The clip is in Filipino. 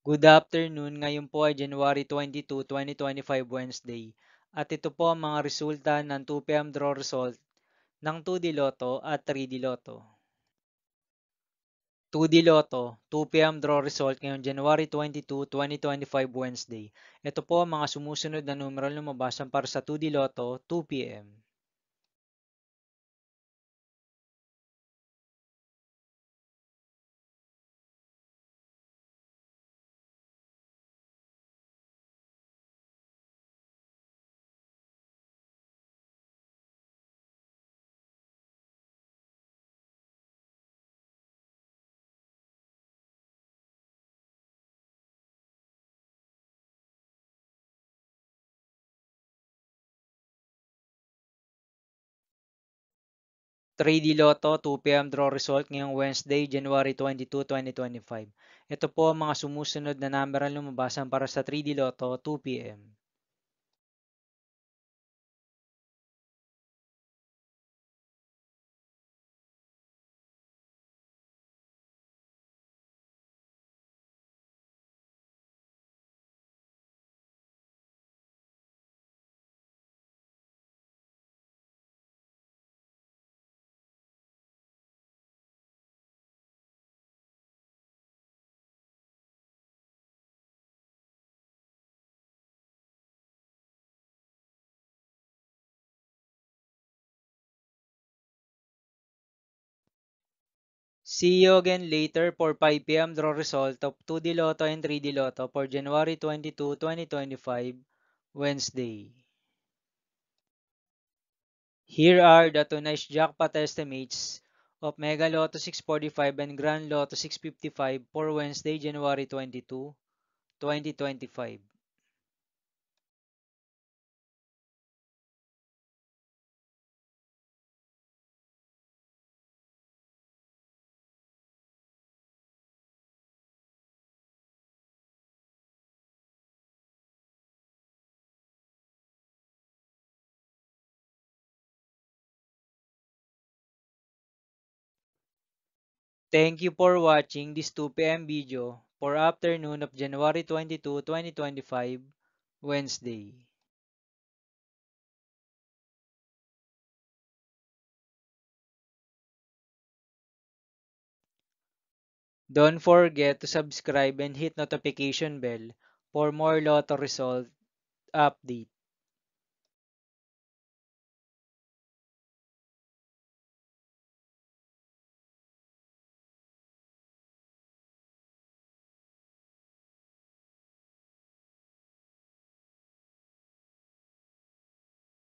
Good afternoon, ngayon po ay January 22, 2025 Wednesday. At ito po ang mga resulta ng 2 p.m. draw result ng 2D Lotto at 3D Lotto. 2D Lotto, 2 p.m. draw result ngayong January 22, 2025 Wednesday. Ito po ang mga sumusunod na numeral na lumabas para sa 2D Lotto 2 p.m. 3D Lotto 2 p.m. draw result ngayong Wednesday, January 22, 2025. Ito po ang mga sumusunod na numeral na lumabas para sa 3D Lotto 2 p.m. See you again later for 5 p.m. draw result of 2D Lotto and 3D Lotto for January 22, 2025, Wednesday. Here are the tonight's jackpot estimates of Mega Lotto 645 and Grand Lotto 655 for Wednesday, January 22, 2025. Thank you for watching this 2 p.m. video for afternoon of January 22, 2025, Wednesday. Don't forget to subscribe and hit notification bell for more Lotto result update.